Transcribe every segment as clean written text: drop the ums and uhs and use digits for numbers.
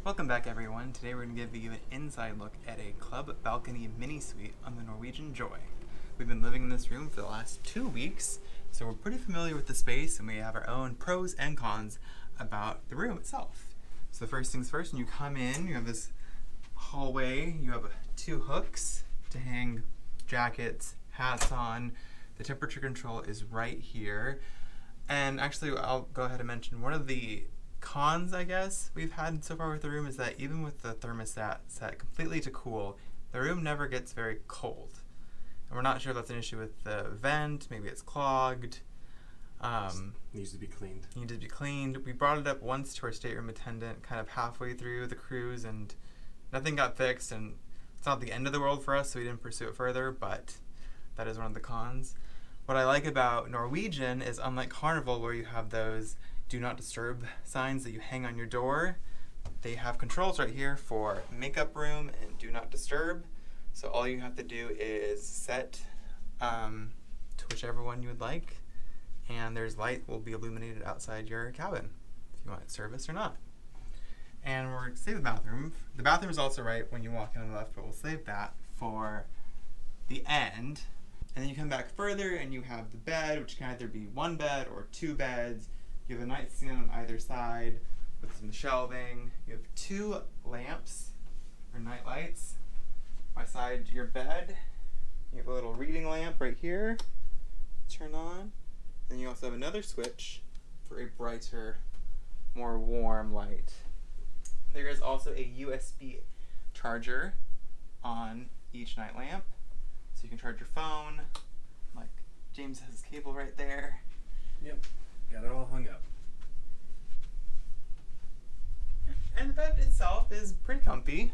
Welcome back, everyone. Today we're going to give you an inside look at a club balcony mini suite on the Norwegian Joy. We've been living in this room for the last 2 weeks, so we're pretty familiar with the space, and we have our own pros and cons about the room itself. So the first things first, when you come in, you have this hallway. You have 2 hooks to hang jackets, hats on. The temperature control is right here. And actually, I'll go ahead and mention one of the cons, I guess, we've had so far with the room is that even with the thermostat set completely to cool, the room never gets very cold. And we're not sure if that's an issue with the vent, maybe it's clogged. Needs to be cleaned. Needs to be cleaned. We brought it up once to our stateroom attendant kind of halfway through the cruise, and nothing got fixed, and it's not the end of the world for us, so we didn't pursue it further, but that is one of the cons. What I like about Norwegian is, unlike Carnival, where you have those do not disturb signs that you hang on your door, they have controls right here for makeup room and do not disturb. So all you have to do is set to whichever one you would like, and there's light will be illuminated outside your cabin if you want service or not. And we're going to save the bathroom. The bathroom is also right when you walk in on the left, but we'll save that for the end. And then you come back further and you have the bed, which can either be 1 bed or 2 beds. You have a nightstand on either side with some shelving. You have 2 lamps or night lights beside your bed. You have a little reading lamp right here. Turn on. Then you also have another switch for a brighter, more warm light. There is also a USB charger on each night lamp, so you can charge your phone. Like James has his cable right there. Yep. Got it all hung up. And the bed itself is pretty comfy.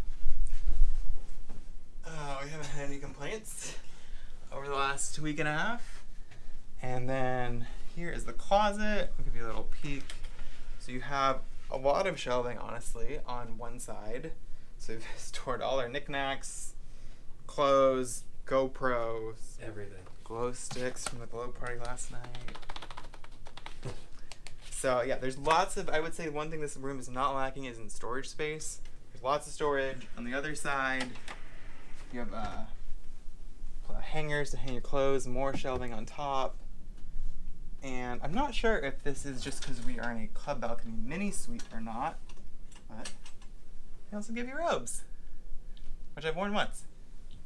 We haven't had any complaints over the last week and a half. And then here is the closet. I'll give you a little peek. So you have a lot of shelving, honestly, on one side. So we've stored all our knickknacks, clothes, GoPros, Everything. glow sticks from the glow party last night. So yeah, there's lots of, I would say one thing this room is not lacking is in storage space. There's lots of storage. On the other side, you have hangers to hang your clothes, more shelving on top. And I'm not sure if this is just because we are in a club balcony mini suite or not, but they also give you robes, which I've worn once.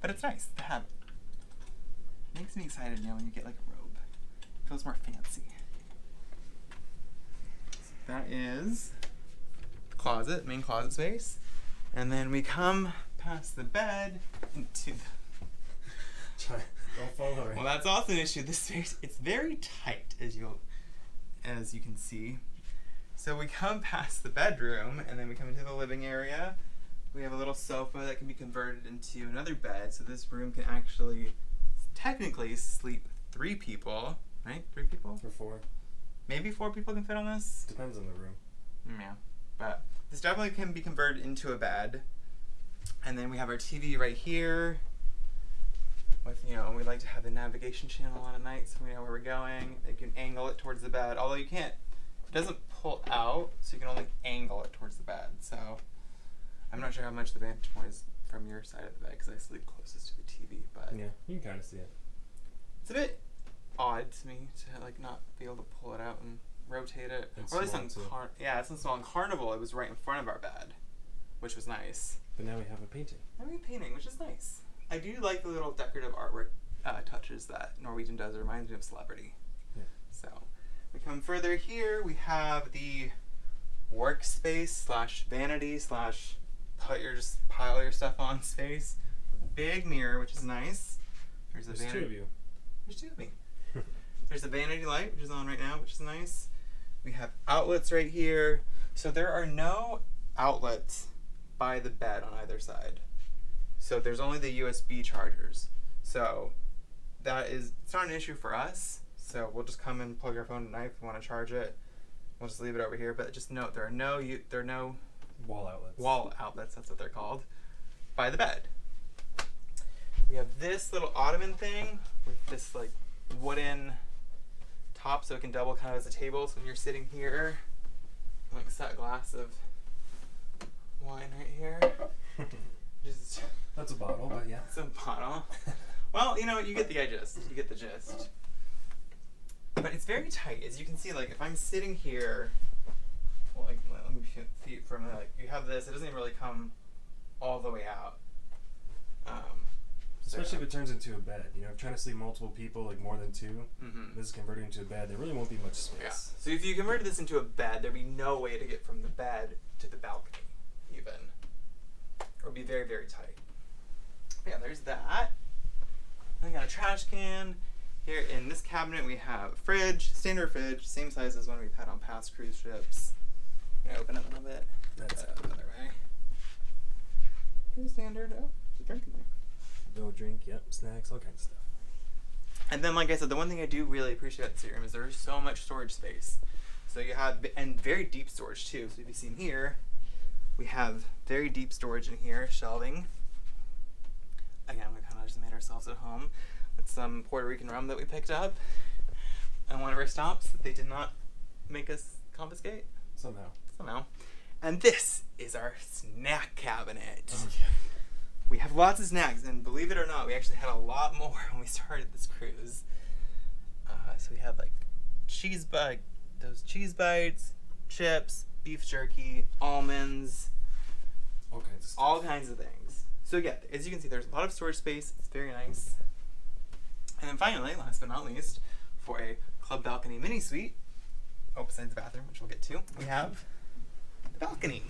But it's nice to have it. Makes me excited, you know, when you get like a robe. It feels more fancy. So that is the closet, main closet space. And then we come past the bed into the Don't fall over. Well, that's also an issue. This space, it's very tight, as you can see. So we come past the bedroom, and then we come into the living area. We have a little sofa that can be converted into another bed, so this room can actually technically sleep 3 people, right? 3 people? Or 4. Maybe 4 people can fit on this? Depends on the room. Yeah, but this definitely can be converted into a bed. And then we have our TV right here. With, you know, we like to have the navigation channel on at night so we know where we're going. You can angle it towards the bed, although you can't, it doesn't pull out, so you can only angle it towards the bed. So I'm not sure how much the vantage point is from your side of the bed because I sleep closest to the TV, but Yeah, you can kind of see it. it's a bit odd to me to like not be able to pull it out and rotate it. It's Or at least small, on too. it's in small. On Carnival, it was right in front of our bed, which was nice. But now we have a painting. And we have painting, which is nice. I do like the little decorative artwork touches that Norwegian does. It reminds me of Celebrity. Yeah. So we come further here. We have the workspace slash vanity slash just pile your stuff on space. Big mirror, which is nice. There's a There's 2 of you. There's 2 of me. There's a vanity light, which is on right now, which is nice. We have outlets right here. So there are no outlets by the bed on either side. So there's only the USB chargers. So it's not an issue for us. So we'll just come and plug our phone at night if we want to charge it. We'll just leave it over here. But just note, there are no Wall outlets. wall outlets, that's what they're called, by the bed. We have this little ottoman thing with this like wooden top so it can double kind of as a table. So when you're sitting here, like set glass of wine it's a bottle, but yeah. It's a bottle. Well, you know, you get the gist. You get the gist. But it's very tight. As you can see, like, if I'm sitting here, well, like, let me see it for a minute. Like, you have this. It doesn't even really come all the way out. Especially if it turns into a bed. You know, if trying to sleep multiple people, like more than two, this is converted into a bed. There really won't be much space. Yeah. So if you converted this into a bed, there'd be no way to get from the bed to the balcony, even. Or it'd be very, very tight. But yeah, there's that. I got a trash can. Here in this cabinet we have a fridge, standard fridge, same size as one we've had on past cruise ships. Can I open it a little bit? That's the other way. Pretty standard. Oh, there's a drink in there. No drink, yep, snacks, all kinds of stuff. And then, like I said, the one thing I do really appreciate about the stateroom is there's so much storage space. So you have, and very deep storage too. So if you see in here, we have very deep storage in here, shelving. Again, we kind of just made ourselves at home with some Puerto Rican rum that we picked up on one of our stops that they did not make us confiscate. Somehow. And this is our snack cabinet. Oh, yeah. We have lots of snacks, and believe it or not, we actually had a lot more when we started this cruise. So we had like those cheese bites, chips, beef jerky, almonds, all kinds of stuff. things. So yeah, as you can see, there's a lot of storage space. It's very nice. And then finally, last but not least, for a club balcony mini suite, besides the bathroom, which we'll get to, we have the balcony.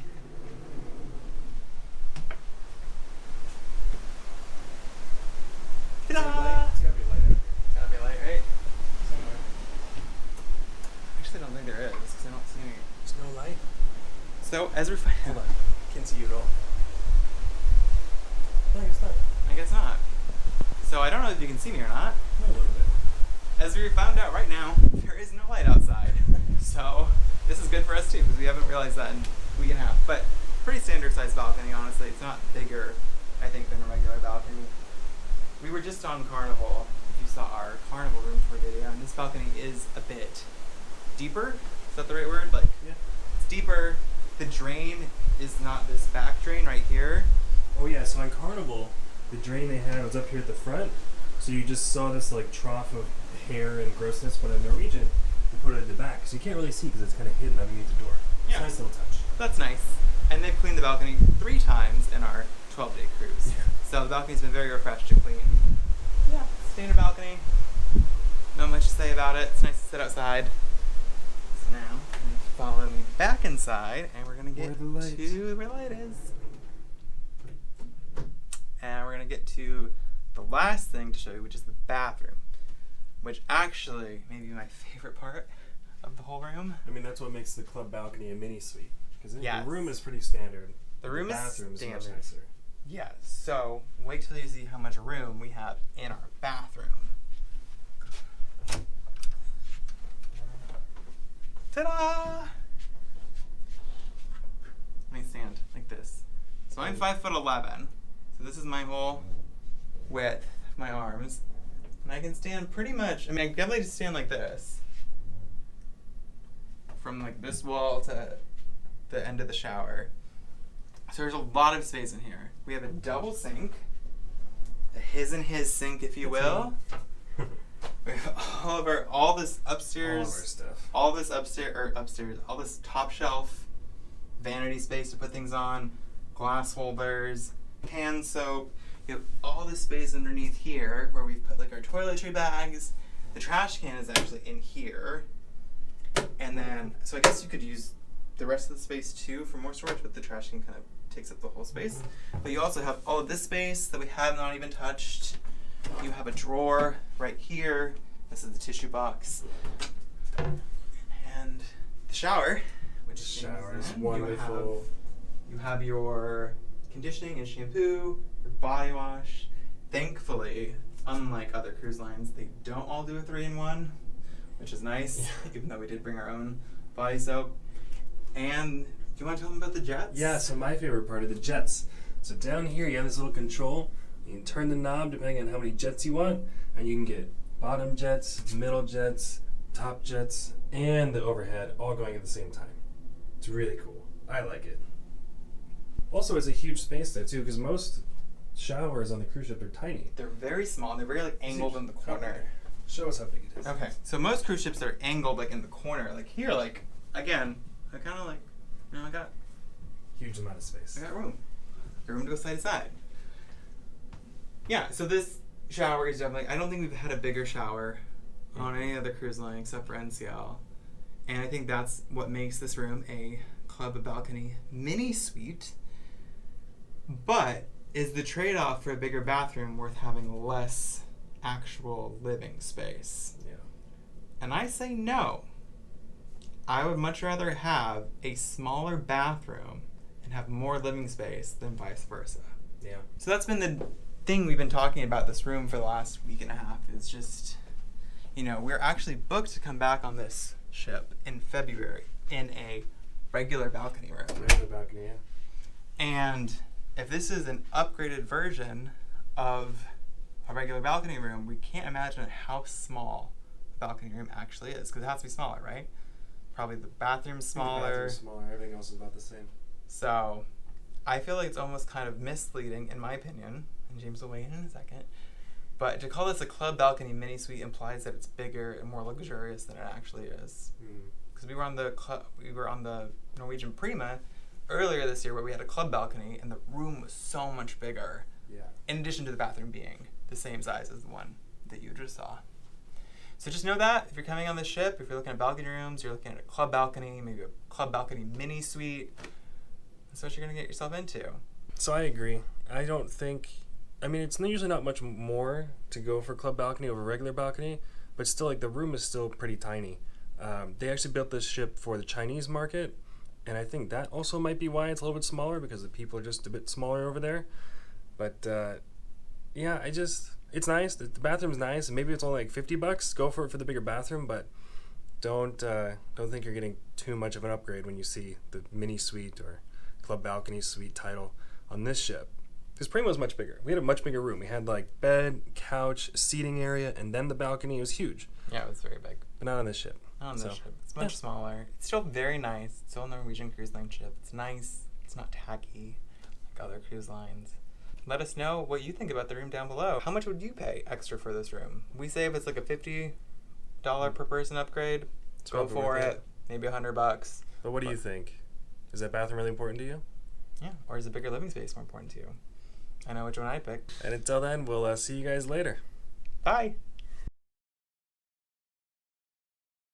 Ta-da! It's gotta be light out here. Gotta be light, right? Somewhere. Actually, I don't think there is, because I don't see any. There's no light. So, as we're finding Hold on. Can't see you at all. No, I guess not. I guess not. So, I don't know if you can see me or not. A little bit. As we found out right now, there is no light outside. So, this is good for us too, because we haven't realized that in a week and a half. But, pretty standard sized balcony, honestly. It's not bigger, I think, than a regular balcony. We were just on Carnival, if you saw our Carnival room tour video, and this balcony is a bit deeper. Is that the right word? Like, Yeah. it's deeper. The drain is not this back drain right here. Oh yeah, so on Carnival, the drain they had was up here at the front, so you just saw this like trough of hair and grossness, but on Norwegian, we put it at the back, so you can't really see because it's kind of hidden underneath the door. It's a nice little touch. That's nice. And they've cleaned the balcony 3 times in our 12-day cruise. Yeah. So the balcony's been very refreshed and clean. Yeah, standard balcony. Not much to say about it. It's nice to sit outside. So now, follow me back inside, and we're gonna get to where the light is. And we're gonna get to the last thing to show you, which is the bathroom, which actually may be my favorite part of the whole room. I mean, that's what makes the club balcony a mini suite, because Yes. the room is pretty standard. The room is bathroom is much standard. nicer. Yeah, so wait till you see how much room we have in our bathroom. Ta-da! Let me stand like this. So I'm 5'11", so this is my whole width of my arms. And I can stand pretty much, I mean, I can definitely just stand like this. From like this wall to the end of the shower. So there's a lot of space in here. We have a double sink, a his and his sink, if you will. We have all this upstairs, all this top shelf, vanity space to put things on, glass holders, hand soap. We have all this space underneath here where we've put like our toiletry bags. The trash can is actually in here. And then, so I guess you could use the rest of the space too for more storage, but the trash can kind of takes up the whole space. But you also have all of this space that we have not even touched. You have a drawer right here. This is the tissue box. And the shower, which is wonderful. You have your conditioning and shampoo, your body wash. Thankfully, unlike other cruise lines, they don't all do a 3-in-1, which is nice, even though we did bring our own body soap. And do you want to tell them about the jets? Yeah, so my favorite part are the jets. So down here you have this little control. You can turn the knob depending on how many jets you want, and you can get bottom jets, middle jets, top jets, and the overhead all going at the same time. It's really cool. I like it. Also, it's a huge space there too, because most showers on the cruise ship are tiny. They're very small. They're very like angled in the corner. Show us how big it is. Okay, so most cruise ships are angled like in the corner. Like here, like again, I kind of like, I got Huge amount of space. room. Got room to go side to side. Yeah, so this shower is definitely, I don't think we've had a bigger shower on any other cruise line except for NCL. And I think that's what makes this room a club balcony mini suite. But is the trade-off for a bigger bathroom worth having less actual living space? Yeah. And I say no. I would much rather have a smaller bathroom and have more living space than vice versa. Yeah. So that's been the thing we've been talking about this room for the last week and a half, is just, we're actually booked to come back on this ship in February in a regular balcony room. Regular balcony, yeah. And if this is an upgraded version of a regular balcony room, we can't imagine how small the balcony room actually is, because it has to be smaller, right? Probably the bathroom's smaller. The bathroom's smaller. Everything else is about the same. So I feel like it's almost kind of misleading, in my opinion, and James will weigh in a second, but to call this a club balcony mini suite implies that it's bigger and more luxurious than it actually is. Because we were on the Norwegian Prima earlier this year where we had a club balcony and the room was so much bigger. Yeah. In addition to the bathroom being the same size as the one that you just saw. So just know that if you're coming on this ship, if you're looking at balcony rooms, you're looking at a club balcony, maybe a club balcony mini suite, that's what you're going to get yourself into. So I agree. I don't think, it's usually not much more to go for club balcony over regular balcony, but still, like, the room is still pretty tiny. They actually built this ship for the Chinese market, and I think that also might be why it's a little bit smaller, because the people are just a bit smaller over there. But it's nice. The bathroom's nice, and maybe it's only like $50. Go for it for the bigger bathroom, but don't think you're getting too much of an upgrade when you see the mini suite or club balcony suite title on this ship. Because Prima was much bigger. We had a much bigger room. We had like bed, couch, seating area, and then the balcony. It was huge. Yeah, it was very big. But not on this ship. Not on this ship. It's much smaller. It's still very nice. It's still a Norwegian Cruise Line ship. It's nice. It's not tacky like other cruise lines. Let us know what you think about the room down below. How much would you pay extra for this room? We say if it's like a $50 per person upgrade, go for it. Maybe $100. But what do you think? Is that bathroom really important to you? Yeah. Or is a bigger living space more important to you? I know which one I picked. And until then, we'll see you guys later. Bye.